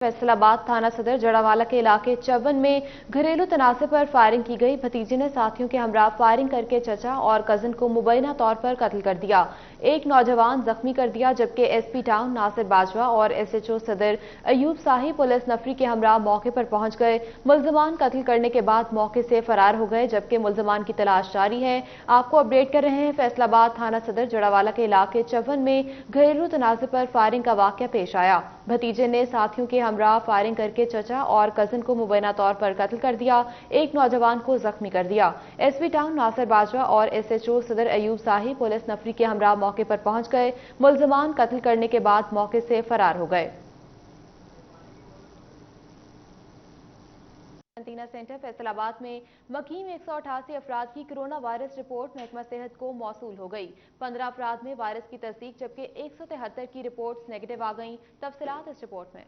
फैसलाबाद थाना सदर जड़ावाला के इलाके चवन में घरेलू तनाज़े पर फायरिंग की गई। भतीजे ने साथियों के हमरा फायरिंग करके चचा और कजन को मुबैना तौर पर कत्ल कर दिया। एक नौजवान जख्मी कर दिया, जबकि एसपी टाउन नासिर बाजवा और एसएचओ सदर अयूब साही पुलिस नफरी के हमरा मौके पर पहुंच गए। मुल्जमान कत्ल करने के बाद मौके से फरार हो गए, जबकि मुल्जमान की तलाश जारी है। आपको अपडेट कर रहे हैं। फैसलाबाद थाना सदर जड़ावाला के इलाके चवन में घरेलू तनाज़े पर फायरिंग का वाकया पेश आया। भतीजे ने साथियों के हमरा फायरिंग करके चचा और कजन को मुबैना तौर पर कत्ल कर दिया। एक नौजवान को जख्मी कर दिया। एसपी टाउन नासिर बाजवा और एसएचओ सदर अयूब साही पुलिस नफरी के हमरा मौके पर पहुंच गए। मुल्जमान कत्ल करने के बाद मौके से फरार हो गए। कैंटीना सेंटर फैसलाबाद में मकीम 188 अफराद की कोरोना वायरस रिपोर्ट महकमा सेहत को मौसूल हो गई। 15 अफराद में वायरस की तस्दीक, जबकि 173 की रिपोर्ट्स नेगेटिव आ गईं। तफसीलात इस रिपोर्ट में।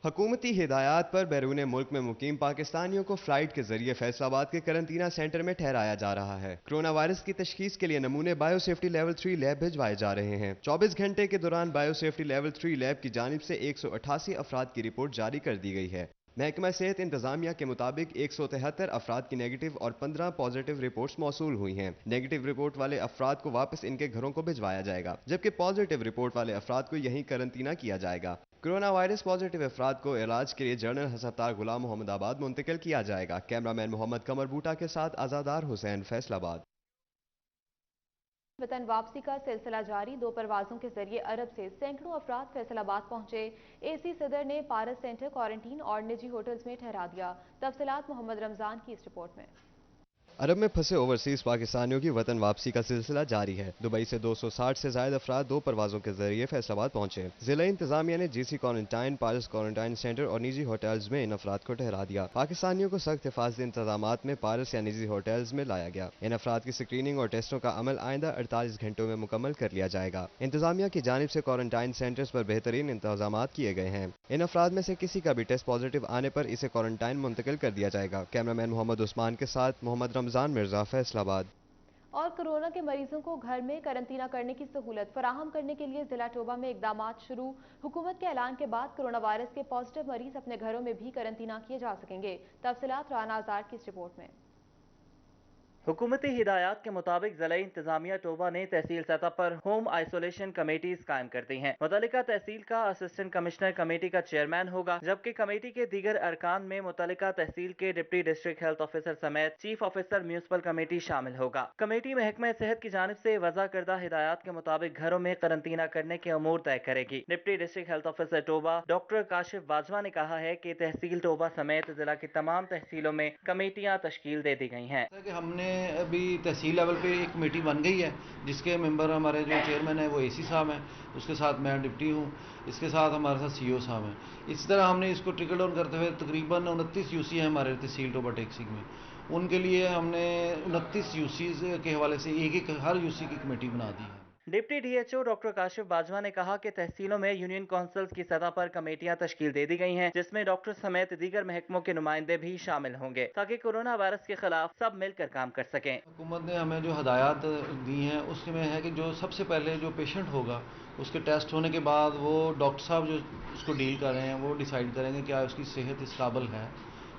हुकूमती हिदायत पर बैरून मुल्क में मुकीम पाकिस्तानियों को फ्लाइट के जरिए फैसलाबाद के करंटीना सेंटर में ठहराया जा रहा है। कोरोना वायरस की तशखीस के लिए नमूने बायोसेफ्टी लेवल 3 लैब भिजवाए जा रहे हैं। 24 घंटे के दौरान बायोसेफ्टी लेवल 3 लैब की जानिब से 188 अफराद की रिपोर्ट जारी कर दी गई है। महकमा सेहत इंतजामिया के मुताबिक 173 अफराद की नेगेटिव और 15 पॉजिटिव रिपोर्ट्स मौसूल हुई हैं। नेगेटिव रिपोर्ट वाले अफराद को वापस इनके घरों को भिजवाया जाएगा, जबकि पॉजिटिव रिपोर्ट वाले अफराद को यहीं करंटीना किया जाएगा। कोरोना वायरस पॉजिटिव अफराद को इलाज के लिए जनरल अस्पताल गुलाम मोहम्मदाबाद मुंतकिल किया जाएगा। कैमरामैन मोहम्मद कमर बूटा के साथ आजादार हुसैन, फैसलाबाद। वतन वापसी का सिलसिला जारी। 2 परवाजों के जरिए अरब से सैकड़ों अफराद फैसलाबाद पहुंचे। एसी सदर ने पारस सेंटर क्वारंटीन और निजी होटल्स में ठहरा दिया। तफसीलात मोहम्मद रमजान की इस रिपोर्ट में। अरब में फंसे ओवरसीज पाकिस्तानियों की वतन वापसी का सिलसिला जारी है। दुबई से 260 से ज्यादा अफराद 2 परवाजों के जरिए फैसलाबाद पहुंचे। जिला इंतजामिया ने जीसी क्वारंटाइन, पारस क्वारंटाइन सेंटर और निजी होटल्स में इन अफराद को ठहरा दिया। पाकिस्तानियों को सख्त हिफाजती इंतजाम में पारस या निजी होटल्स में लाया गया। इन अफराद की स्क्रीनिंग और टेस्टों का अमल आइंदा 48 घंटों में मुकम्मल कर लिया जाएगा। इंतजामिया की जानिब से क्वारंटाइन सेंटर्स पर बेहतरीन इंतजाम किए गए हैं। इन अफराद में से किसी का भी टेस्ट पॉजिटिव आने पर इसे क्वारंटाइन मुंतकिल कर दिया जाएगा। कैमरामैन मोहम्मद उस्मान के साथ मोहम्मद रमजान मिर्जा, फैसलाबाद। और कोरोना के मरीजों को घर में करंटीना करने की सहूलत फराहम करने के लिए जिला टोबा में इकदाम शुरू। हुकूमत के ऐलान के बाद कोरोना वायरस के पॉजिटिव मरीज अपने घरों में भी करंटीना किए जा सकेंगे। तफसीलात राना आजार की इस रिपोर्ट में। हुकूमती हिदायत के मुताबिक ज़िला इंतजामिया टोबा ने तहसील सतह पर होम आइसोलेशन कमेटीज कायम कर दी हैं। मुतल्लिका तहसील का असिस्टेंट कमिश्नर कमेटी का चेयरमैन होगा, जबकि कमेटी के दीगर अरकान में मुतल्लिका तहसील के डिप्टी डिस्ट्रिक्ट हेल्थ ऑफिसर समेत चीफ ऑफिसर म्यूनिसिपल कमेटी शामिल होगा। कमेटी महकमा सेहत की जानिब से वज़ा करदा हिदायत के मुताबिक घरों में करंटीना करने के अमूर तय करेगी। Deputy district health officer Toba doctor Kashif Bajwa ने कहा है कि तहसील टोबा समेत जिला की तमाम तहसीलों में कमेटियां तश्कील दे दी गई हैं। हमने अभी तहसील लेवल पे एक कमेटी बन गई है, जिसके मेंबर हमारे जो चेयरमैन है वो एसी साहब हैं, उसके साथ मैं डिप्टी हूँ, इसके साथ हमारे साथ सीओ साहब हैं। इस तरह हमने इसको ट्रिकल डाउन करते हुए तकरीबन 29 यूसी हैं हमारे तहसील टोबा टेक्सिंग में। उनके लिए हमने 29 यूसीज के हवाले से एक हर यूसी की कमेटी बना दी है। Deputy DHO doctor Kashif Bajwa ने कहा कि तहसीलों में यूनियन काउंसिल्स की सतह पर कमेटियां तश्कील दे दी गई हैं, जिसमें डॉक्टर समेत दीगर महकमों के नुमाइंदे भी शामिल होंगे, ताकि कोरोना वायरस के खिलाफ सब मिलकर काम कर सकें। हुकूमत ने हमें जो हदायत दी हैं उसमें है कि जो सबसे पहले जो पेशेंट होगा उसके टेस्ट होने के बाद वो डॉक्टर साहब जो उसको डील कर रहे हैं वो डिसाइड करेंगे क्या उसकी सेहत इस काबिल है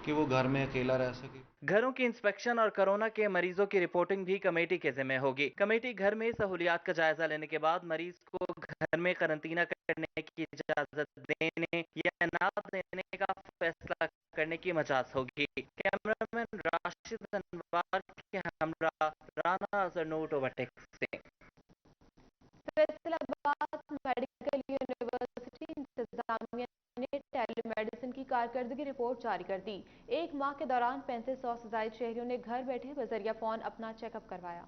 कि वो घर में अकेला रह सके। घरों की इंस्पेक्शन और कोरोना के मरीजों की रिपोर्टिंग भी कमेटी के जिम्मे होगी। कमेटी घर में सहूलियात का जायजा लेने के बाद मरीज को घर में करंटीना करने की इजाजत देने या ना देने का फैसला करने की मजाज होगी। कैमरामैन राशिद अनवार के हमरा राना अजरनूर ओवरटेक से। फैसलाबाद मेडिकल यूनिवर्सिटी इंतजामिया ने टेलीमेडिसिन की कारकर्दगी रिपोर्ट जारी कर दी। एक माह के दौरान 3500 से ज्यादा शहरियों ने घर बैठे बजरिया फोन अपना चेकअप करवाया।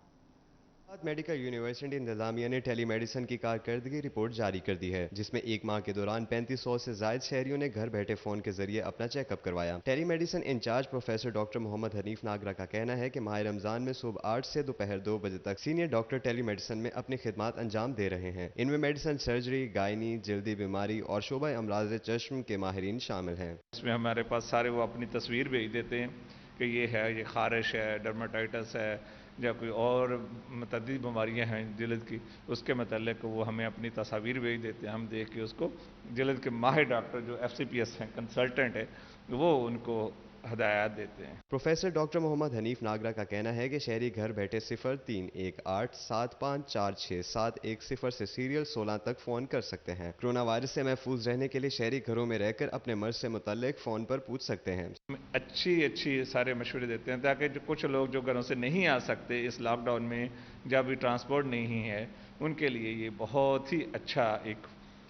मेडिकल यूनिवर्सिटी इंतजामिया ने टेलीमेडिसिन की कारकर्दगी रिपोर्ट जारी कर दी है, जिसमें एक माह के दौरान 3500 से ज्यादा शहरियों ने घर बैठे फोन के जरिए अपना चेकअप करवाया। Telemedicine incharge professor doctor Mohammad Hanif Nagra का कहना है कि माह रमजान में सुबह 8 से दोपहर 2 बजे तक सीनियर डॉक्टर टेलीमेडिसिन में अपनी खिदमत अंजाम दे रहे हैं। इनमें मेडिसिन, सर्जरी, गायनी, जल्दी बीमारी और शोबा अमराज चश्म के माहिरीन शामिल हैं। इसमें हमारे पास सारे वो अपनी तस्वीर भेज देते हैं कि ये है, ये खारिश है, डर्माटाइटिस है या कोई और मतअद्दिद बीमारियां हैं जिल्द की, उसके मतलब वो हमें अपनी तस्वीर भेज देते हैं। हम देख के उसको जल्द के माहिर डॉक्टर जो FCPS हैं, कंसल्टेंट है, वो उनको हदायत देते हैं। प्रोफेसर डॉक्टर मोहम्मद हनीफ नागरा का कहना है कि शहरी घर बैठे 031875467110 से सीरियल 16 तक फ़ोन कर सकते हैं। कोरोना वायरस से महफूज रहने के लिए शहरी घरों में रहकर अपने मर्ज से मुतल्लिक फ़ोन पर पूछ सकते हैं। अच्छी सारे मशवरे देते हैं ताकि जो कुछ लोग जो घरों से नहीं आ सकते इस लॉकडाउन में, जब भी ट्रांसपोर्ट नहीं है, उनके लिए ये बहुत ही अच्छा एक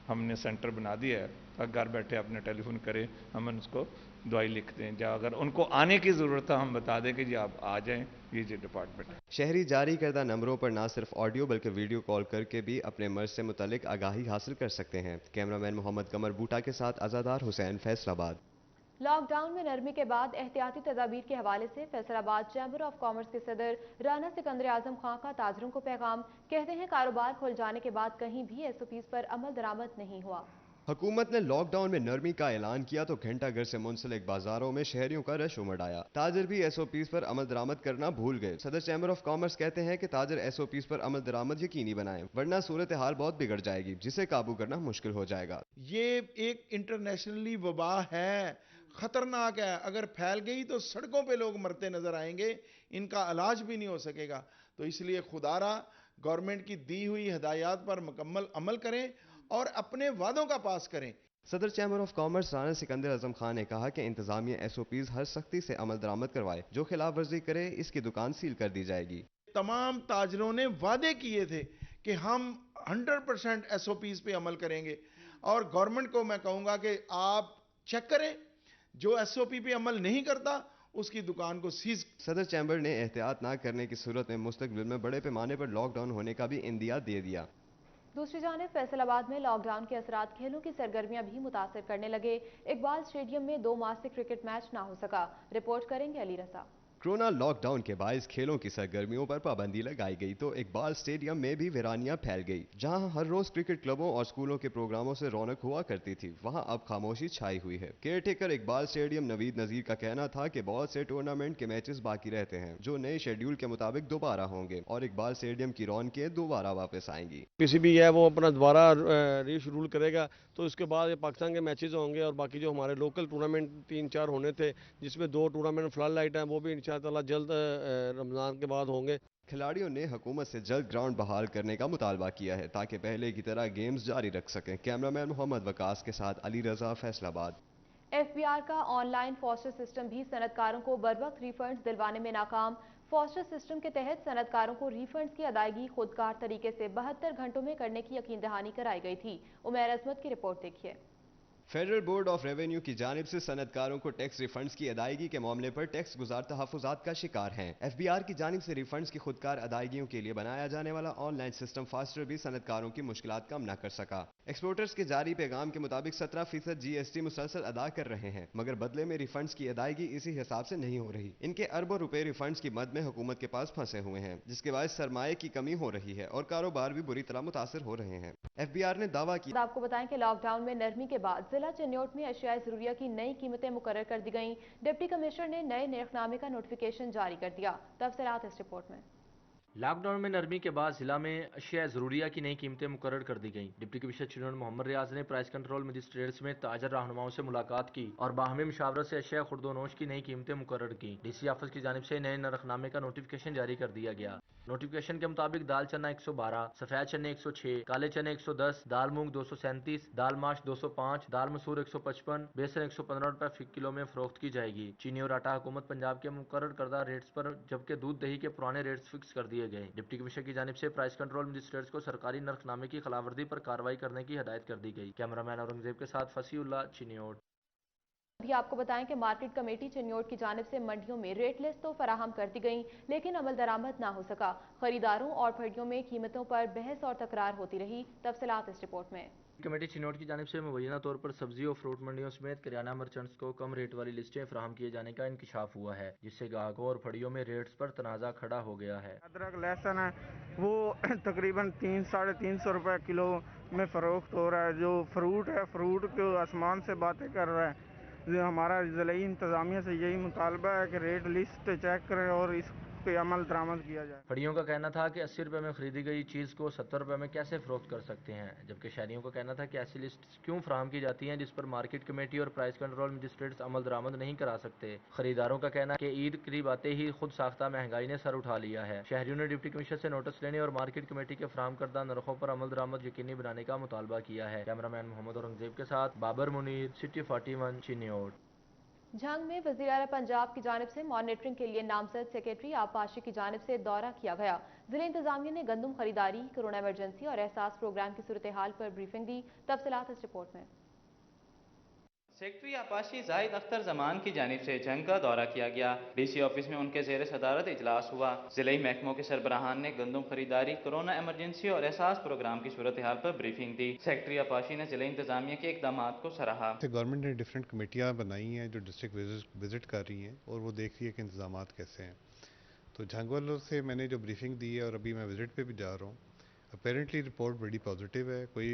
हमने सेंटर बना दिया है। घर बैठे अपने टेलीफोन करें, हम उसको दवाई लिखते हैं, या अगर उनको आने की ज़रूरत है हम बता दें कि जी आप आ जाएं, ये जो डिपार्टमेंट है। शहरी जारी करदा नंबरों पर ना सिर्फ ऑडियो बल्कि वीडियो कॉल करके भी अपने मर्ज से मुतल्लिक आगाही हासिल कर सकते हैं। कैमरामैन मोहम्मद कमर बूटा के साथ अज़ादार हुसैन, फैसलाबाद। लॉकडाउन में नरमी के बाद एहतियाती तदाबीर के हवाले से फैसलाबाद चैम्बर ऑफ कॉमर्स के सदर राना सिकंदर आजम खां का ताजरों को पैगाम। कहते हैं कारोबार खुल जाने के बाद कहीं भी SOPs पर अमल दरामद नहीं हुआ। हुकूमत ने लॉकडाउन में नरमी का ऐलान किया तो घंटा घर से मुंसलिक बाजारों में शहरियों का रश उमड़ आया। ताजर भी SOPs पर अमल दरामद करना भूल गए। सदर चैम्बर ऑफ कॉमर्स कहते हैं कि ताजर SOPs पर अमल दरामद यकीनी बनाएं, वरना सूरत हाल बहुत बिगड़ जाएगी, जिसे काबू करना मुश्किल हो जाएगा। ये एक इंटरनेशनली वबा है, खतरनाक है। अगर फैल गई तो सड़कों पे लोग मरते नजर आएंगे, इनका इलाज भी नहीं हो सकेगा। तो इसलिए खुदारा गवर्नमेंट की दी हुई हिदायत पर मुकम्मल अमल करें और अपने वादों का पास करें। सदर chamber of commerce Rana Sikandar Azam Khan ने कहा कि इंतजामिया SOPs हर सख्ती से अमल दरामद करवाए, जो खिलाफ वर्जी करे इसकी दुकान सील कर दी जाएगी। तमाम ताजरों ने वादे किए थे कि हम 100% SOPs पे अमल करेंगे, और गवर्नमेंट को मैं कहूंगा कि आप चेक करें, जो SOP पे अमल नहीं करता उसकी दुकान को सीज। सदर चैम्बर ने एहतियात न करने की सूरत में मुस्तकबिल में बड़े पैमाने पर लॉकडाउन होने का भी इंदिया दे दिया। दूसरी जानिब फैसलाबाद में लॉकडाउन के असरात खेलों की सरगर्मियां भी मुतासर करने लगे। इकबाल स्टेडियम में 2 माह से क्रिकेट मैच ना हो सका। रिपोर्ट करेंगे अली रजा। कोरोना लॉकडाउन के बायस खेलों की सरगर्मियों पर पाबंदी लगाई गई तो इकबाल स्टेडियम में भी वीरानियां फैल गई। जहां हर रोज क्रिकेट क्लबों और स्कूलों के प्रोग्रामों से रौनक हुआ करती थी, वहां अब खामोशी छाई हुई है। Caretaker Iqbal stadium Naveed Nazir का कहना था कि बहुत से टूर्नामेंट के मैचेस बाकी रहते हैं, जो नए शेड्यूल के मुताबिक दोबारा होंगे और इकबाल स्टेडियम की रौनकें दोबारा वापस आएंगी। किसी भी है वो अपना दोबारा रीशेड्यूल करेगा तो इसके बाद ये पाकिस्तान के मैचेस होंगे, और बाकी जो हमारे लोकल टूर्नामेंट 3-4 होने थे, जिसमें 2 टूर्नामेंट फ्लड लाइट हैं, वो भी इंशाअल्लाह जल्द रमज़ान के बाद होंगे। खिलाड़ियों ने हुकूमत से जल्द ग्राउंड बहाल करने का मुतालबा किया है ताकि पहले की तरह गेम्स जारी रख सकें। कैमरामैन मोहम्मद वकास के साथ अली रजा, फैसलाबाद। FBR का ऑनलाइन फॉस्टर सिस्टम भी सनतकारों को बरवक्त रिफंड्स दिलवाने में नाकाम। फॉस्टर सिस्टम के तहत सनतकारों को रिफंड्स की अदायगी खुदकार तरीके से 72 घंटों में करने की यकीन दहानी कराई गई थी। उमैर अजमत की रिपोर्ट देखिए। फेडरल बोर्ड ऑफ रेवेन्यू की जानिब से सनतकारों को टैक्स रिफंड्स की अदायगी के मामले पर टैक्स गुजार तहफ़्फ़ुज़ात का शिकार हैं। FBR की जानिब से रिफंड्स की खुदकार अदायगियों के लिए बनाया जाने वाला ऑनलाइन सिस्टम फास्टर भी सनतकारों की मुश्किलात कम न कर सका। एक्सपोर्टर्स के जारी पैगाम के मुताबिक 17% GST मुसलसल अदा कर रहे हैं, मगर बदले में रिफंड्स की अदायगी इसी हिसाब से नहीं हो रही। इनके अरबों रुपए रिफंड्स की मद में हुकूमत के पास फंसे हुए हैं, जिसके बायस सरमाए की कमी हो रही है और कारोबार भी बुरी तरह मुतासर हो रहे हैं। FBR ने दावा किया। आपको बताएं कि लॉकडाउन में नरमी के बाद जिला चिन्योट में अशियाए ज़रूरिया की नई कीमतें मुकर्रर कर दी गईं। डिप्टी कमिश्नर ने नए नेरखनामे का नोटिफिकेशन जारी कर दिया। तफसीलात इस रिपोर्ट में। लॉकडाउन में नरमी के बाद जिला में अशिया ज़रूरिया की नई कीमतें मुकर्रर कर दी गईं। डिप्टी कमिश्नर चिन्योट मोहम्मद रियाज ने प्राइस कंट्रोल मजिस्ट्रेट्स में ताजर रहनुमाओं से मुलाकात की और बाहमी मुशावरत से अशिया खुर्दोनोश की नई कीमतें मुकर्रर की। DC ऑफिस की जानिब से नए नरखनामे का नोटिफिकेशन जारी कर दिया गया। नोटिफिकेशन के मुताबिक दाल चना 112, सफेद चने 106, काले चने 110, दाल मूंग 237, दाल माश 205, दाल मसूर 155, बेसन 115 रुपए फी किलो में फरोख्त की जाएगी। चीनी और आटा हुकूमत पंजाब के मुकर्रर करदा रेट्स पर, जबकि दूध दही के पुराने रेट्स फिक्स कर दिए गए। डिप्टी कमिश्नर की जानिब से प्राइस कंट्रोल मजिस्ट्रेट्स को सरकारी नरखनामे की खिलाफवर्जी पर कार्रवाई करने की हिदायत कर दी गई। कैमरामैन औरंगजेब के साथ फसीउल्लाह, चिन्योट। अभी आपको बताएं कि मार्केट कमेटी चिन्योट की जानिब से मंडियों में रेट लिस्ट तो फराहम कर दी गई, लेकिन अमल दरामद ना हो सका। खरीदारों और फड़ियों में कीमतों पर बहस और तकरार होती रही। तफसीलात इस रिपोर्ट में। कमेटी चिन्योट की जानिब से मुबैना तौर पर सब्जी और फ्रूट मंडियों समेत किराना मर्चेंट्स को कम रेट वाली लिस्टें फराहम किए जाने का इंकशाफ हुआ है, जिससे ग्राहकों और फड़ियों में रेट्स पर तनाज़ा खड़ा हो गया है। अदरक लहसुन है वो तकरीबन 300-350 रुपए किलो में फरोख्त हो रहा है। जो फ्रूट है, फ्रूट को आसमान से बातें कर रहा है। हमारा ज़िला इंतज़ामिया से यही मुतालबा है कि रेट लिस्ट चेक करें और इस पे अमल दरामद किया जाए। फड़ियों का कहना था कि 80 रुपए में खरीदी गई चीज को 70 रुपए में कैसे फरोख्त कर सकते हैं, जबकि शहरियों का कहना था कि ऐसी लिस्ट क्यों फराहम की जाती हैं जिस पर मार्केट कमेटी और प्राइस कंट्रोल मजिस्ट्रेट्स अमल दरामद नहीं करा सकते। खरीदारों का कहना है कि ईद करीब आते ही खुद साख्ता महंगाई ने सर उठा लिया है। शहरियों ने डिप्टी कमिश्नर से नोटिस लेने और मार्केट कमेटी के फराहम करदा नरखों पर अमल दरामद यकीनी बनाने का मुतालबा किया है। कैमरामैन मोहम्मद औरंगजेब के साथ बाबर मुनीर, सिटी 41, चिन्योट। झंग में वज़ीर आला पंजाब की जानिब से मॉनिटरिंग के लिए नामजद सेक्रेटरी आपाशी की जानिब से दौरा किया गया। जिला इंतजामिया ने गंदम खरीदारी, कोरोना इमरजेंसी और एहसास प्रोग्राम की सूरत हाल पर ब्रीफिंग दी। तफसीलात इस रिपोर्ट में। सेक्रेटरी आपाशी जाहिद अख्तर जमान की जानिब से झंग का दौरा किया गया। डीसी ऑफिस में उनके ज़ेर सदारत इजलास हुआ। जिले महकमों के सरबराहान ने गंदम खरीदारी, कोरोना इमरजेंसी और एहसास प्रोग्राम की सूरत हाल पर ब्रीफिंग दी। सेक्रेटरी आपाशी ने जिले इंतजामिया के इकदाम को सराहा। गवर्नमेंट ने डिफरेंट कमेटियाँ बनाई हैं जो डिस्ट्रिक्ट विजिट कर रही हैं और वो देख रही है कि इंतजाम कैसे हैं। तो झंग वालों से मैंने जो ब्रीफिंग दी है और अभी मैं विजिट पे भी जा रहा हूँ, अपेरेंटली रिपोर्ट बड़ी पॉजिटिव है। कोई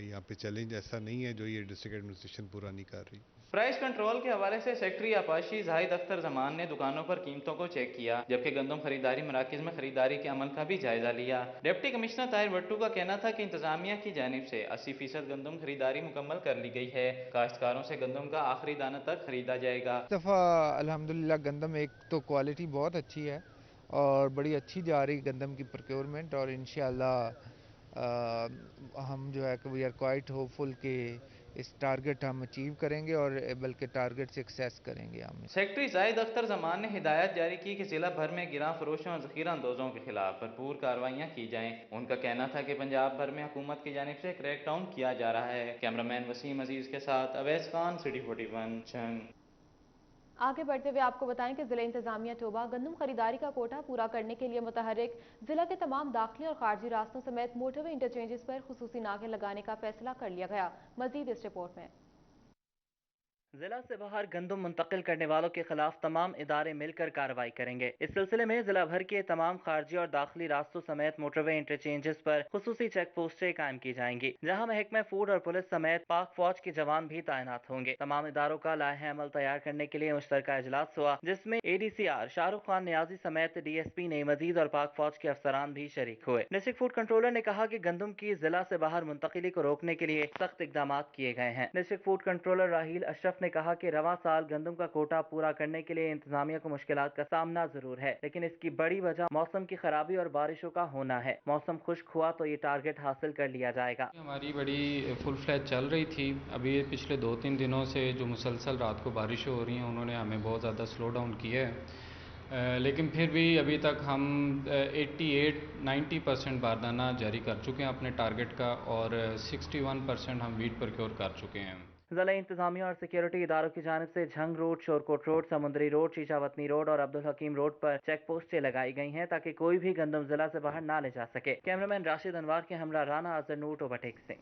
यहाँ पे चैलेंज ऐसा नहीं है जो ये डिस्ट्रिक्ट एडमिनिस्ट्रेशन पूरा नहीं कर रही। प्राइस कंट्रोल के हवाले से सेक्रेटरी आपाशी जाहिद अख्तर जमान ने दुकानों पर कीमतों को चेक किया, जबकि गंदम खरीदारी मराकज में खरीदारी के अमल का भी जायजा लिया। डिप्टी कमिश्नर ताहिर भट्टू का कहना था कि इंतजामिया की जानिब से 80% गंदम खरीदारी मुकम्मल कर ली गई है। काश्तकारों से गंदम का आखिरी दाना तक खरीदा जाएगा। इस दफ़ा अल्हम्दुलिल्लाह गंदम एक तो क्वालिटी बहुत अच्छी है और बड़ी अच्छी जा रही गंदम की प्रोक्योरमेंट, और इंशाअल्लाह हम जो है कि वी आर क्वाइट होपफुल कि इस टारगेट हम अचीव करेंगे और बल्कि टारगेट से एक्सेस करेंगे हम। सेक्रेटरी जाहिद अख्तर जमान ने हिदायत जारी की कि जिला भर में गिरां फरोशों और जखीरा अंदोजों के खिलाफ भरपूर कार्रवाइयाँ की जाएं। उनका कहना था कि पंजाब भर में हुकूमत की जानिब से क्रैक डाउन किया जा रहा है। कैमरामैन वसीम अजीज के साथ अवैस खान, सिटी 41, झंग। आगे बढ़ते हुए आपको बताएं कि जिला इंतजामिया टोबा गंदम खरीदारी का कोटा पूरा करने के लिए मुतहरिक जिला के तमाम दाखिली और खारजी रास्तों समेत मोटरवे इंटरचेंजेस पर खुसूसी नाके लगाने का फैसला कर लिया गया। मजीद इस रिपोर्ट में। जिला से बाहर गंदम मुंतकिल करने वालों के खिलाफ तमाम इदारे मिलकर कार्रवाई करेंगे। इस सिलसिले में जिला भर के तमाम खारजी और दाखिली रास्तों समेत मोटरवे इंटरचेंजेस पर खुसूसी चेक पोस्टें कायम की जाएंगी, जहां महकमा फूड और पुलिस समेत पाक फौज के जवान भी तैनात होंगे। तमाम इदारों का लाहे अमल तैयार करने के लिए मुश्तरका इजलास हुआ, जिसमें ADCR शाहरुख खान नियाजी समेत DSP ने मजीद और पाक फौज के अफसरान भी शरीक हुए। डिस्ट्रिक्ट फूड कंट्रोलर ने कहा कि गंदम की जिला से बाहर मुंतकिली को रोकने के लिए सख्त इकदाम किए गए हैं। डिस्ट्रिक्ट फूड कंट्रोलर राहील अशरफ ने कहा कि रवां साल गंदम का कोटा पूरा करने के लिए इंतजामिया को मुश्किलात का सामना जरूर है, लेकिन इसकी बड़ी वजह मौसम की खराबी और बारिशों का होना है। मौसम खुश्क हुआ तो ये टारगेट हासिल कर लिया जाएगा। हमारी बड़ी फुल फ्लैज चल रही थी। अभी पिछले 2-3 दिनों से जो मुसलसल रात को बारिशें हो रही हैं, उन्होंने हमें बहुत ज़्यादा स्लो डाउन किया है, लेकिन फिर भी अभी तक हम 88-90% बारदाना जारी कर चुके हैं अपने टारगेट का, और 61% हम वीट प्रोक्योर कर चुके हैं। जिला इंतजामिया और सिक्योरिटी इदारों की जानिब से झंग रोड, शोरकोट रोड, समुद्री रोड, शीशावतनी रोड और अब्दुल हकीम रोड पर चेक पोस्टें लगाई गई हैं ताकि कोई भी गंदम जिला से बाहर ना ले जा सके। कैमरामैन राशिद अनवार के हमरा राना आजर नूट ओवरटेक से।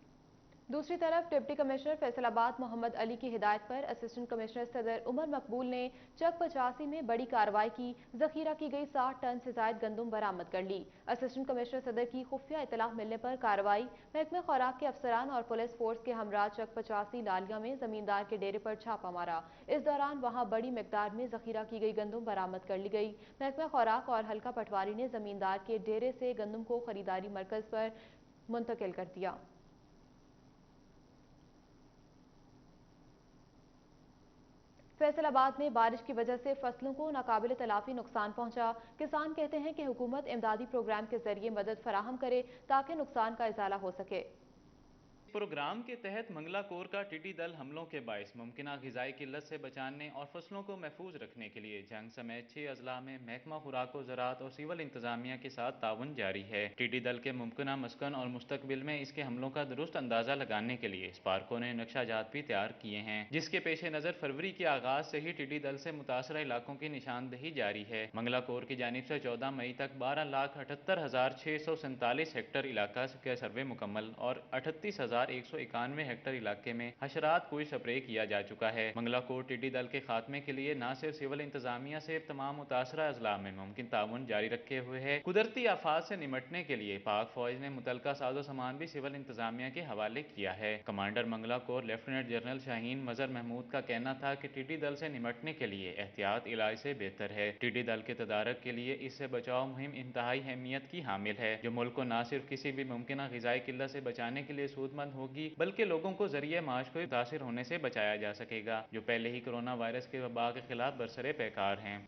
दूसरी तरफ डिप्टी कमिश्नर फैसलाबाद मोहम्मद अली की हिदायत पर असिस्टेंट कमिश्नर सदर उमर मकबूल ने चक 85 में बड़ी कार्रवाई की। जखीरा की गई 60 टन से जायद गंदम बरामद कर ली। असिस्टेंट कमिश्नर सदर की खुफिया इतला मिलने पर कार्रवाई, महकमे खुराक के अफसरान और पुलिस फोर्स के हमरा चक 85 लालिया में जमींदार के डेरे पर छापा मारा। इस दौरान वहां बड़ी मिकदार में जखीरा की गई गंदम बरामद कर ली गई। महकमा खुराक और हल्का पटवारी ने जमींदार के डेरे से गंदम को खरीदारी मरकज पर मुंतकिल कर दिया। फैसलाबाद में बारिश की वजह से फसलों को नाकाबिल तलाफी नुकसान पहुंचा। किसान कहते हैं कि हुकूमत इमदादी प्रोग्राम के जरिए मदद फराहम करे ताकि नुकसान का इजाला हो सके। प्रोग्राम के तहत मंगला कोर का टिड्डी दल हमलों के बायस मुमकिना ग़िज़ाई किल्लत से बचाने और फसलों को महफूज रखने के लिए झंग समेत 6 अजला में महकमा खुराक व ज़राअत और सिविल इंतजामिया के साथ ताउन जारी है। टिड्डी दल के मुमकिना मस्कन और मुस्तकबिल में इसके हमलों का दुरुस्त अंदाजा लगाने के लिए स्पार्को ने नक्शाजात भी तैयार किए हैं, जिसके पेश नज़र फरवरी के आगाज से ही टिड्डी दल से मुतासरा इलाकों की निशानदही जारी है। मंगला कोर की जानिब से 14 मई तक 12,78,647 हेक्टर इलाका के सर्वे मुकम्मल और 38,000 1191 हेक्टेयर इलाके में हशरात कोई स्प्रे किया जा चुका है। मंगला कोट टिड्डी दल के खात्मे के लिए न सिर्फ सिविल इंतजामिया से तमाम मुतासरा अजला में मुमकिन ताउन जारी रखे हुए है। कुदरती आफात से निमटने के लिए पाक फौज ने मुतलका साजो सामान भी सिविल इंतजामिया के हवाले किया है। Commander Mangla corps lieutenant general Shaheen Mazhar Mahmood का कहना था कि टिड्डी दल से निमटने के लिए एहतियात इलाज से बेहतर है। टिड्डी दल के तदारक के लिए इससे बचाव मुहिम इंतहाई अहमियत की हामिल है, जो मुल्क को न सिर्फ किसी भी मुमकिन ग़िज़ाई किल्लत से बचाने के लिए सूदमंद होगी, बल्कि लोगों को जरिए माश को मुतासिर होने से बचाया जा सकेगा, जो पहले ही कोरोना वायरस के वबा के खिलाफ बरसरे पैकार हैं।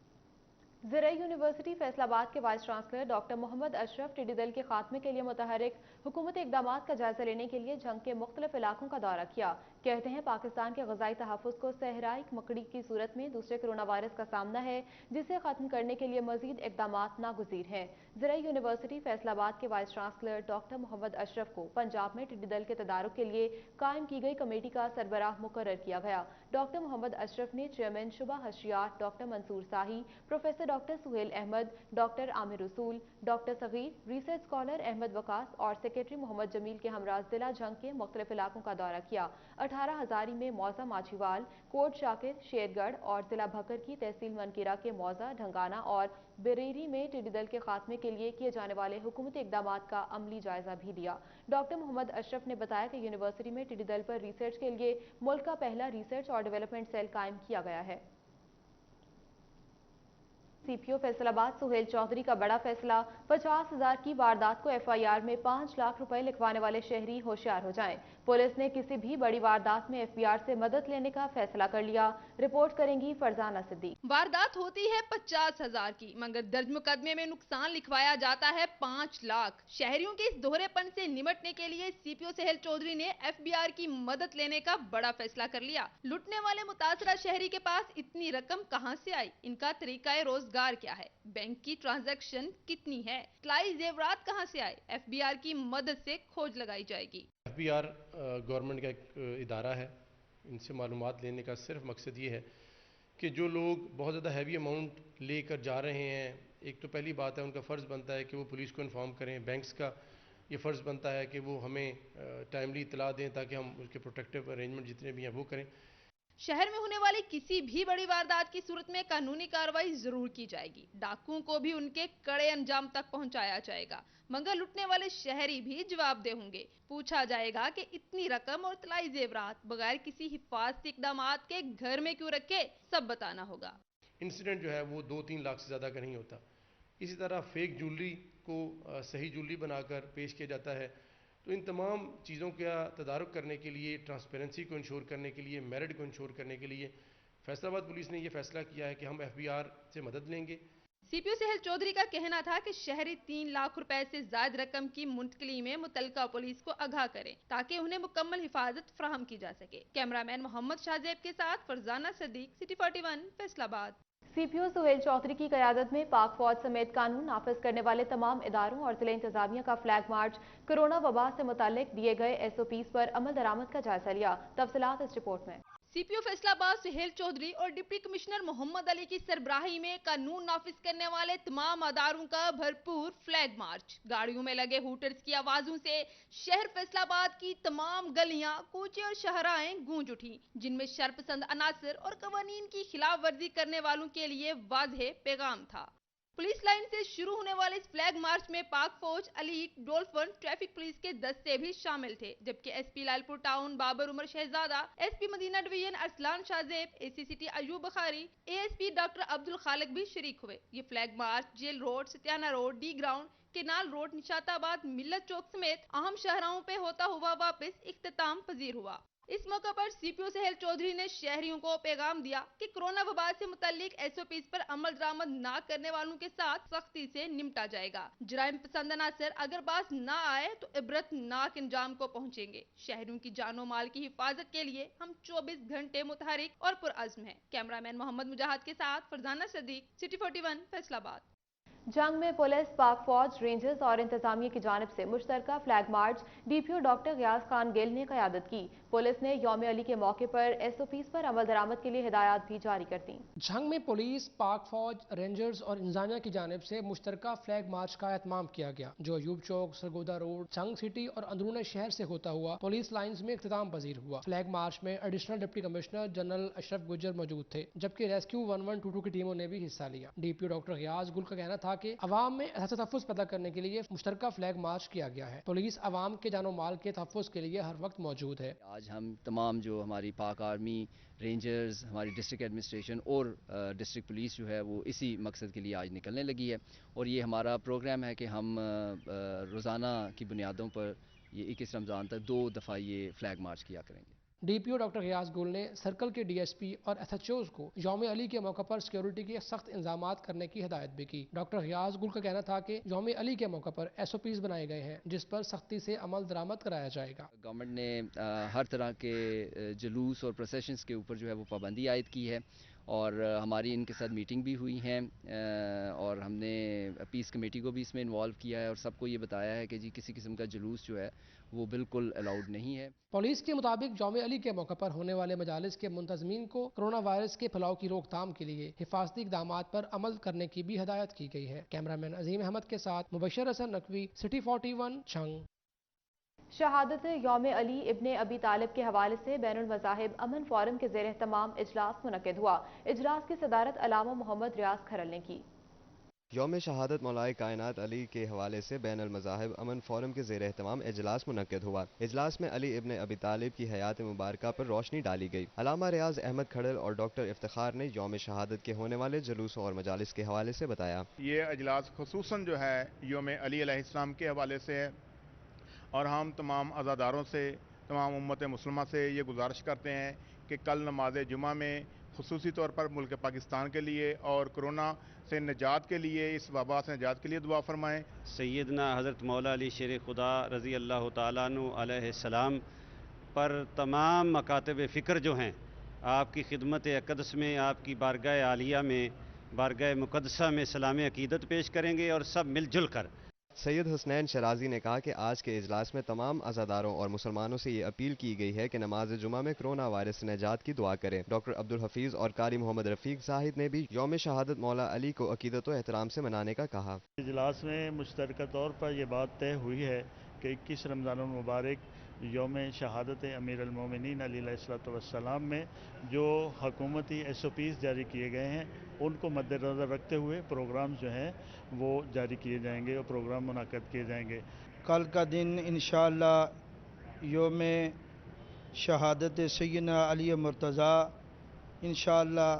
ज़राई यूनिवर्सिटी फैसलाबाद के vice chancellor doctor Mohammad Ashraf टिड्डी दल के खात्मे के लिए मुतहरिक हुकूमती इक़दामात का जायजा लेने के लिए जंग के मुख्तलिफ इलाकों का दौरा किया। कहते हैं पाकिस्तान के ग़िज़ाई तहफ़्फ़ुज़ को सहराई मकड़ी की सूरत में दूसरे कोरोना वायरस का सामना है, जिसे ख़त्म करने के लिए मज़ीद इक़दामात नागुज़ीर हैं। ज़राई यूनिवर्सिटी फैसलाबाद के vice chancellor doctor Mohammad Ashraf को पंजाब में टिड्डी दल के तदारुक के लिए कायम की गई कमेटी का सरबराह मुकर्रर किया गया। डॉक्टर मोहम्मद अशरफ ने चेयरमैन शुबा हशियात, doctor Mansoor Shahi, professor doctor Suhail Ahmad, doctor Aamir Rasool, doctor Sagheer, research scholar Ahmad Waqas और सेक्रेटरी मोहम्मद जमील के हमरा जिला जंग के मुख्तलिफ इलाकों का दौरा किया। 18 हज़ारी में मौजा माछीवाल, कोट शाकिर, शेरगढ़ और जिला भकर की तहसील मनकीरा के मौजा, ढंगाना और बरेरी में टिड्डी दल के खात्मे के लिए किए जाने वाले हुकूमती इक़दामात का अमली जायजा भी लिया। डॉक्टर मोहम्मद अशरफ ने बताया कि यूनिवर्सिटी में टिड्डी दल पर रिसर्च के लिए मुल्क का पहला रिसर्च और डेवलपमेंट सेल कायम किया गया है। सीपीओ फैसलाबाद सुहेल चौधरी का बड़ा फैसला, 50,000 की वारदात को एफआईआर में 5 लाख रुपए लिखवाने वाले शहरी होशियार हो जाएं। पुलिस ने किसी भी बड़ी वारदात में एफबीआर से मदद लेने का फैसला कर लिया। रिपोर्ट करेंगी फरजाना सिद्दीक। वारदात होती है 50,000 की, मगर दर्ज मुकदमे में नुकसान लिखवाया जाता है 5 लाख। शहरियों के इस दोहरेपन से निमटने के लिए सीपीओ सुहेल चौधरी ने एफबीआर की मदद लेने का बड़ा फैसला कर लिया। लुटने वाले मुतासरा शहरी के पास इतनी रकम कहां से आई, इनका तरीका रोजगार क्या है, बैंक की ट्रांजैक्शन कितनी है, इतलाई जेवरात कहां से आए, एफबीआर की मदद से खोज लगाई जाएगी। एफबीआर गवर्नमेंट का एक इदारा है, इनसे मालूमात लेने का सिर्फ मकसद ये है कि जो लोग बहुत ज़्यादा हैवी अमाउंट लेकर जा रहे हैं, एक तो पहली बात है उनका फ़र्ज़ बनता है कि वो पुलिस को इन्फॉर्म करें, बैंक्स का ये फ़र्ज़ बनता है कि वो हमें टाइमली इतला दें ताकि हम उसके प्रोटेक्टिव अरेंजमेंट जितने भी हैं वो करें। शहर में होने वाली किसी भी बड़ी वारदात की सूरत में कानूनी कार्रवाई जरूर की जाएगी। डाकुओं को भी उनके कड़े अंजाम तक पहुंचाया जाएगा, मगर लुटने वाले शहरी भी जवाबदेह होंगे। पूछा जाएगा कि इतनी रकम और तलाई जेवरात बगैर किसी हिफाजती इक़दामात के घर में क्यों रखे, सब बताना होगा। इंसिडेंट जो है वो 2-3 लाख से ज़्यादा का नहीं होता। इसी तरह फेक ज्वेलरी को सही ज्वेलरी बनाकर पेश किया जाता है। तो इन तमाम चीज़ों का तदारुक करने के लिए, ट्रांसपेरेंसी को इंश्योर करने के लिए, मेरिट को इंश्योर करने के लिए फैसलाबाद पुलिस ने यह फैसला किया है कि हम एफबीआर से मदद लेंगे। सीपीओ सुहेल चौधरी का कहना था कि शहरी 3 लाख रुपए से ज्यादा रकम की मुंतकली में मुतलका पुलिस को आगाह करें ताकि उन्हें मुकम्मल हिफाजत फराहम की जा सके। कैमरामैन मोहम्मद शाहजेब के साथ फरजाना सदीक, सिटी 41 फैसलाबाद। सीपीओ सुहेल चौधरी की क़यादत में पाक फौज समेत कानून नाफिज करने वाले तमाम इदारों और जिला इंतजामिया का फ्लैग मार्च कोरोना वबा से मुतालिक दिए गए SOPs पर अमल दरामद का जायजा लिया। तफसीलात इस रिपोर्ट में। सीपीओ फैसलाबाद सुहेल चौधरी और डिप्टी कमिश्नर मोहम्मद अली की सरबराही में कानून नाफिज करने वाले तमाम अदारों का भरपूर फ्लैग मार्च। गाड़ियों में लगे हूटर्स की आवाजों से शहर फैसलाबाद की तमाम गलियां, कूचे और शहराएं गूंज उठी, जिनमें शरपसंद अनासर और कवानीन की खिलाफ वर्जी करने वालों के लिए वाज़ेह पैगाम था। पुलिस लाइन से शुरू होने वाले इस फ्लैग मार्च में पाक फौज, एलीट, डोल्फन, ट्रैफिक पुलिस के दस्ते भी शामिल थे, जबकि SP Lalpur town Babar Umar Shahzada, SP Madina division Arsalan Shahzeb, AC city Ayub Bukhari, ASP doctor Abdul Khaliq भी शरीक हुए। ये flag march jail road, Satiana road, D ground, canal road, Nishatabad, Millat chowk समेत अहम शहरों पे होता हुआ वापस इख्तिताम पजीर हुआ। इस मौके पर सीपीओ सुहेल चौधरी ने शहरियों को पैगाम दिया कि कोरोना वबा से मुतालिक SOPs पर अमल दरामद न करने वालों के साथ सख्ती से निपटा जाएगा। जराइम पसंद अनासर अगर बाज न आए तो इबरतनाक इंजाम को पहुंचेंगे। शहरियों की जानो माल की हिफाजत के लिए हम 24 घंटे मुतहरिक और पुरअज़्म हैं। कैमरामैन मोहम्मद मुजाहिद के साथ फरजाना सदीक, सिटी 41 फैसलाबाद। जंग में पुलिस, पाक फौज, रेंजर्स और इंतजामिया की जानिब से मुश्तरका flag march DPO doctor Ghias Khan Gill ने क़यादत की। पुलिस ने यौम अली के मौके पर एसओपीज पर अमल दरामद के लिए हिदायत भी जारी कर दी। जंग में पुलिस, पाक फौज, रेंजर्स और इंतजामिया की जानिब से मुश्तरका फ्लैग मार्च का एहतमाम किया गया, जो अयूब चौक, सरगोदा रोड, जंग सिटी और अंदरून शहर से होता हुआ पुलिस लाइन्स में इख्तिताम पजीर हुआ। फ्लैग मार्च में additional deputy commissioner general Ashraf Gujjar मौजूद थे, जबकि रेस्क्यू 1122 की टीमों ने भी हिस्सा लिया। डीपीओ डॉक्टर गियास गुल का कहना था कि अवाम में तहफ़्फ़ुज़ पैदा करने के लिए मुश्तरका फ्लैग मार्च किया गया है। पुलिस अवाम के जानो माल के तहफ़्फ़ुज़ के लिए हर वक्त मौजूद है। आज हम तमाम जो हमारी पाक आर्मी, रेंजर्स, हमारी डिस्ट्रिक्ट एडमिनिस्ट्रेशन और डिस्ट्रिक्ट पुलिस जो है वो इसी मकसद के लिए आज निकलने लगी है, और ये हमारा प्रोग्राम है कि हम रोज़ाना की बुनियादों पर ये 21 रमज़ान तक 2 दफ़ा ये फ्लैग मार्च किया करेंगे। डीपीओ डॉक्टर गियास गुल ने सर्कल के डीएसपी और एसएचओज को यौम अली के मौके पर सिक्योरिटी के सख्त इंतजामात करने की हिदायत भी की। डॉक्टर गियास गुल का कहना था कि यौम अली के मौके पर एसओपीज बनाए गए हैं, जिस पर सख्ती से अमल दरामद कराया जाएगा। गवर्नमेंट ने हर तरह के जुलूस और प्रोसेशंस के ऊपर जो है वो पाबंदी आयद की है, और हमारी इनके साथ मीटिंग भी हुई है, और हमने पीस कमेटी को भी इसमें इन्वॉल्व किया है और सबको ये बताया है कि जी किसी किस्म का जुलूस जो है वो बिल्कुल अलाउड नहीं है। पुलिस के मुताबिक यौम अली के मौके पर होने वाले मजालिस के मुंतज़मीन को कोरोना वायरस के फैलाव की रोकथाम के लिए हिफाजती इक़दामात पर अमल करने की भी हिदायत की गई है। कैमरामैन अजीम अहमद के साथ मुबशर हसन नकवी, सिटी 41, छंग। शहादत यौम अली इब्ने अबी तालिब के हवाले से बैनुल मज़ाहिब अमन फोरम के ज़ेर एहतमाम इजलास मुनक़िद हुआ। इजलास की सदारत अल्लामा मोहम्मद रियाज खरल ने की। यौम शहादत मौलाए कायनात अली के हवाले से बैनुल मज़ाहिब अमन फोरम के ज़ेर एहतमाम इजलास मुनक़्क़िद हुआ। इजलास में अली इब्ने अबी तालिब की हयात मुबारका पर रोशनी डाली गई। अल्लामा रियाज अहमद खड़ल और डॉक्टर इफ्तिखार ने यौम शहादत के होने वाले जुलूस और मजालिस के हवाले से बताया। ये इजलास खुसूसन जो है यौम अली अलैहिस्सलाम के हवाले से है, और हम तमाम अज़ादारों से, तमाम उम्मत मुस्लिमा से ये गुजारिश करते हैं कि कल नमाज जुमा में खुसूसी तौर पर मुल्क पाकिस्तान के लिए और कोरोना से निजात के लिए, इस वबा से निजात के लिए दुआ फरमाएं। सैयदना हज़रत मौला अली शेर खुदा रज़ी अल्लाह तआला अन्हु अलैहिस्सलाम पर तमाम मकातब फ़िक्र जो हैं आपकी खिदमत अक़दस में, आपकी बारगाह आलिया में, बारगाह मुक़द्दसा में सलाम अक़ीदत पेश करेंगे, और सब मिलजुल कर। सैयद हुसनैन शराजी ने कहा कि आज के इजलास में तमाम अज़ादारों और मुसलमानों से ये अपील की गई है कि नमाज जुमा में कोरोना वायरस से निजात की दुआ करें। डॉक्टर अब्दुल हफीज़ और कारी मोहम्मद रफ़ीक जाहिद ने भी यौम शहादत मौला अली को अक़ीदत व एहतराम से मनाने का कहा। इजलास में मुश्तरका तौर पर यह बात तय हुई है कि 21 रमज़ान मुबारक यौम शहादत अमीर अल-मोमिनीन अलैहिस्सलाम में जो हुकूमती एसओपीज़ जारी किए गए हैं उनको मद्देनज़र रखते हुए प्रोग्राम जो हैं वो जारी किए जाएंगे और प्रोग्राम मुनाक़िद किए जाएंगे। कल का दिन इंशाअल्लाह यौम शहादत सैयदना अली मुर्तज़ा इंशाअल्लाह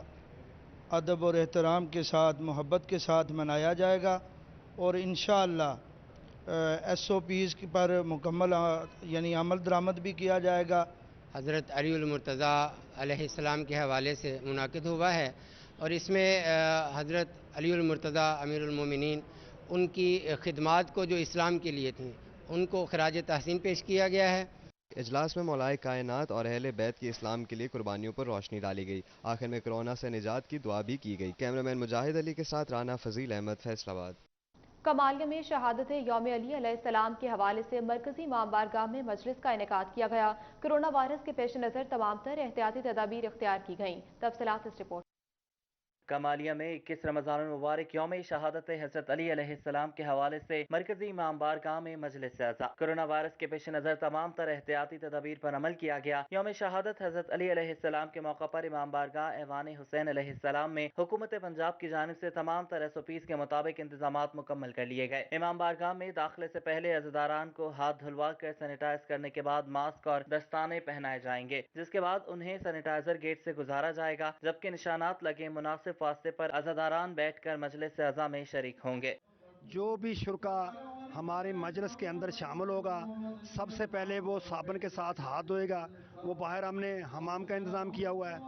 अदब और एहतराम के साथ, मोहब्बत के साथ मनाया जाएगा, और इंशाअल्लाह एसओपीज़ पर मुकम्मल यानी अमल दरामद भी किया जाएगा। हज़रत अली मुर्तज़ा अलैहिस्सलाम के हवाले से मुनाक़िद हुआ है, और इसमें हज़रत अली मुर्तज़ा अमीरुल मोमिनीन उनकी खिदमात को जो इस्लाम के लिए थी उनको खराज तहसीन पेश किया गया है। इजलास में मौलाए कायनात और अहले बैत की इस्लाम के लिए कुर्बानियों पर रोशनी डाली गई। आखिर में कोरोना से निजात की दुआ भी की गई। कैमरामैन मुजाहिद अली के साथ राना फजील अहमद, फैसलाबाद। कमालिया में शहादत यौम अली अलैहिस्सलाम के हवाले से मरकजी इमाम बारगाह में मजलिस का इनेकाद किया गया। कोरोना वायरस के पेश नज़र तमाम तर एहतियाती तदाबीर इख्तियार की गईं। तफसीलात इस रिपोर्ट। कमालिया में 21 रमज़ान मुबारक यौम शहादत हज़रत अली अलैहिस्सलाम के हवाले से मरकजी इमाम बारगाह में मजलिस अज़ा। कोरोना वायरस के पेश नज़र तमाम तर एहतियाती तदाबीर पर अमल किया गया। यौम शहादत हज़रत अली अलैहिस्सलाम के मौका पर इमाम बारगाह ऐवान हुसैन अलैहिस्सलाम में हुकूमत पंजाब की जानिब से तमाम तर एसओपीज़ के मुताबिक इंतजामात मुकम्मल कर लिए गए। इमाम बारगाह में दाखिले से पहले अज़ादारान को हाथ धुलवा कर सैनिटाइज करने के बाद मास्क और दस्ताने पहनाए जाएंगे, जिसके बाद उन्हें सैनिटाइजर गेट से गुजारा जाएगा, जबकि निशानात लगे मुनासिब फासले पर अज़ादारान बैठकर मजलिस अज़ा में शरीक होंगे। जो भी शुरका हमारे मजलिस के अंदर शामिल होगा सबसे पहले वो साबुन के साथ हाथ धोएगा, وہ باہر ہم نے حمام کا انتظام کیا ہوا ہے،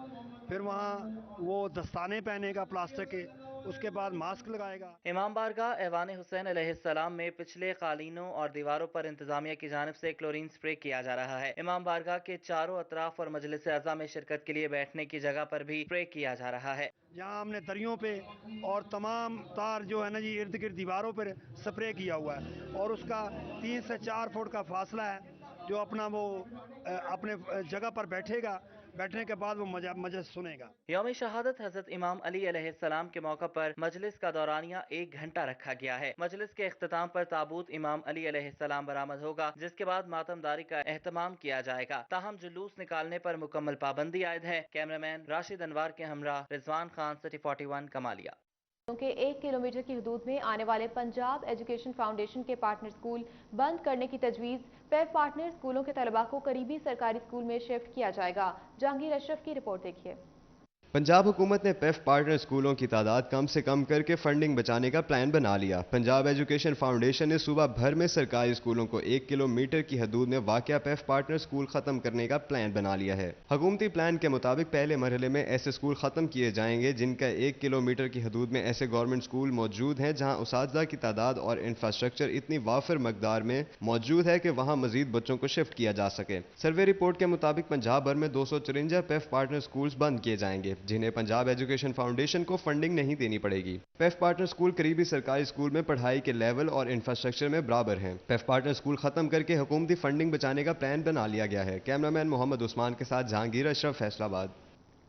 پھر وہاں وہ دستانے پہنے گا پلاسٹک کے، اس کے بعد ماسک لگائے گا۔ امام بارگاہ ایوان حسین علیہ السلام میں پچھلے قالینوں اور دیواروں پر انتظامیہ کی جانب سے کلورین سپرے کیا جا رہا ہے۔ امام بارگاہ کے چاروں اطراف اور مجلس اعظم میں شرکت کے لیے بیٹھنے کی جگہ پر بھی سپرے کیا جا رہا ہے۔ یہاں ہم نے دریوں پہ اور تمام تار جو ہے نا جی ارد گرد دیواروں پر سپرے کیا ہوا ہے، اور اس کا 3 سے 4 فٹ کا فاصلہ ہے، جو اپنا وہ اپنے جگہ پر بیٹھے گا، بیٹھنے کے بعد وہ مجلس سنے گا۔ یوم شہادت حضرت امام علی علیہ السلام کے موقع پر مجلس کا دورانیہ 1 گھنٹہ رکھا گیا ہے۔ مجلس کے اختتام پر تابوت امام علی علیہ السلام برآمد ہوگا، جس کے بعد ماتمداری کا اہتمام کیا جائے گا، تاہم جلوس نکالنے پر مکمل پابندی عائد ہے۔ کیمرامین راشد انوار کے ہمراہ رضوان خان، سٹی 41 کمالیہ۔ کے 1 کلومیٹر کی حدود میں آنے والے پنجاب ایجوکیشن فاؤنڈیشن کے پارٹنر سکول بند کرنے کی تجویز، پیف پارٹنر سکولوں کے طلباء کو قریبی سرکاری سکول میں شفٹ کیا جائے گا۔ جہانگیر اشرف کی رپورٹ دیکھیے۔ پنجاب حکومت نے پیف پارٹنر سکولوں کی تعداد کم سے کم کر کے فنڈنگ بچانے کا پلان بنا لیا۔ پنجاب ایجوکیشن فاؤنڈیشن نے صوبہ بھر میں سرکاری سکولوں کو 1 کلومیٹر کی حدود میں واقع پیف پارٹنر سکول ختم کرنے کا پلان بنا لیا ہے۔ حکومتی پلان کے مطابق پہلے مرحلے میں ایسے سکول ختم کیے جائیں گے جن کا 1 کلومیٹر کی حدود میں ایسے گورنمنٹ سکول موجود ہیں جہاں اساتذہ کی تعداد اور انفراسٹرکچر اتنی وافر مقدار میں موجود ہے کہ وہاں مزید بچوں کو شفٹ کیا جا سکے۔ سروے رپورٹ کے مطابق پنجاب بھر میں 254 پیف پارٹنر سکولز بند کیے جائیں گے، جنہیں پنجاب ایجوکیشن فاؤنڈیشن کو فنڈنگ نہیں دینی پڑے گی۔ پیف پارٹنر سکول قریبی سرکاری سکول میں پڑھائی کے لیول اور انفراسٹرکچر میں برابر ہیں۔ پیف پارٹنر سکول ختم کر کے حکومتی فنڈنگ بچانے کا پلان بنا لیا گیا ہے۔ کیمرامین محمد عثمان کے ساتھ جہانگیر اشرف، فیصل آباد۔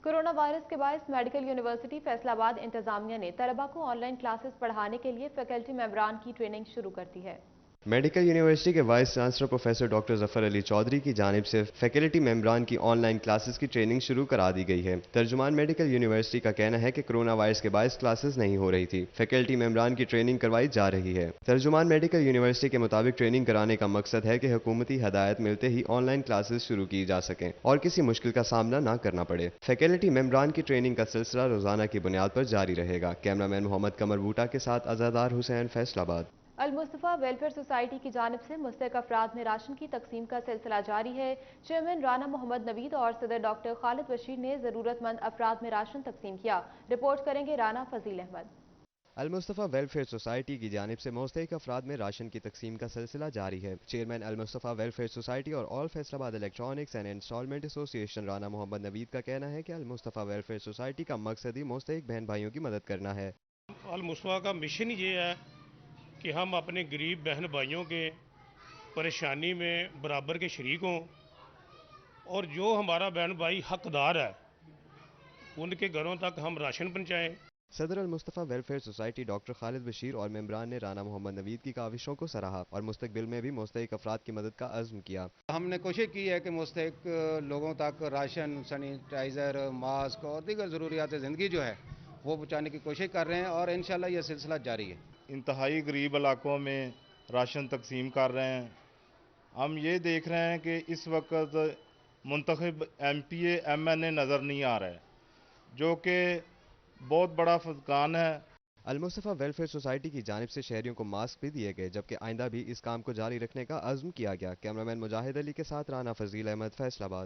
کورونا وائرس کے باعث میڈیکل یونیورسٹی فیصل آباد انتظامیہ نے طلباء کو آن لائن کلاسز پڑھانے کے لیے فیکلٹی ممبران کی ٹریننگ شروع کر دی ہے۔ میڈیکل یونیورسٹی کے وائس چانسلر پروفیسر ڈاکٹر ظفر علی چودھری کی جانب سے فیکلٹی ممبران کی آن لائن کلاسز کی ٹریننگ شروع کرا دی گئی ہے۔ ترجمان میڈیکل یونیورسٹی کا کہنا ہے کہ کورونا وائرس کے باعث کلاسز نہیں ہو رہی تھی، فیکلٹی ممبران کی ٹریننگ کروائی جا رہی ہے۔ ترجمان میڈیکل یونیورسٹی کے مطابق ٹریننگ کرانے کا مقصد ہے کہ حکومتی ہدایت ملتے ہی آن لائن کلاسز شروع کی جا سکیں اور کسی مشکل کا سامنا نہ کرنا پڑے۔ فیکلٹی ممبران کی ٹریننگ کا سلسلہ روزانہ کی بنیاد پر جاری رہے گا۔ کیمرامین محمد قمر بوٹا کے ساتھ عزادار حسین، فیصل آباد۔ المصطفیٰ ویلفیئر سوسائٹی کی جانب سے مستحق افراد میں راشن کی تقسیم کا سلسلہ جاری ہے۔ چیئرمین رانا محمد نوید اور صدر ڈاکٹر خالد بشیر نے ضرورت مند افراد میں راشن تقسیم کیا۔ رپورٹ کریں گے رانا فضیل احمد۔ المصطفیٰ ویلفیئر سوسائٹی کی جانب سے مستحق افراد میں راشن کی تقسیم کا سلسلہ جاری ہے۔ چیئرمین المصطفیٰ ویلفیئر سوسائٹی اور آل فیصل آباد الیکٹرانکس اینڈ انسٹالمنٹ ایسوسی ایشن رانا محمد نوید کا کہنا ہے کہ المصطفیٰ ویلفیئر سوسائٹی کا مقصد ہی مستحق بہن بھائیوں کی مدد کرنا ہے۔ المصطفیٰ کا مشن یہ ہے کہ ہم اپنے غریب بہن بھائیوں کے پریشانی میں برابر کے شریک ہوں، اور جو ہمارا بہن بھائی حقدار ہے ان کے گھروں تک ہم راشن پہنچائیں۔ صدر المصطفیٰ ویلفیئر سوسائٹی ڈاکٹر خالد بشیر اور ممبران نے رانا محمد نوید کی کاوشوں کو سراہا اور مستقبل میں بھی مستحق افراد کی مدد کا عزم کیا۔ ہم نے کوشش کی ہے کہ مستحق لوگوں تک راشن، سینیٹائزر، ماسک اور دیگر ضروریات زندگی جو ہے وہ پہنچانے کی کوشش کر رہے ہیں، اور انشاءاللہ یہ سلسلہ جاری ہے۔ انتہائی غریب علاقوں میں راشن تقسیم کر رہے ہیں۔ ہم یہ دیکھ رہے ہیں کہ اس وقت منتخب M P A M N A نظر نہیں آ رہا ہے، جو کہ بہت بڑا فقدان ہے۔ المصطفیٰ ویلفیئر سوسائٹی کی جانب سے شہریوں کو ماسک بھی دیے گئے، جبکہ آئندہ بھی اس کام کو جاری رکھنے کا عزم کیا گیا۔ کیمرامین مجاہد علی کے ساتھ رانا فضیل احمد، فیصل آباد۔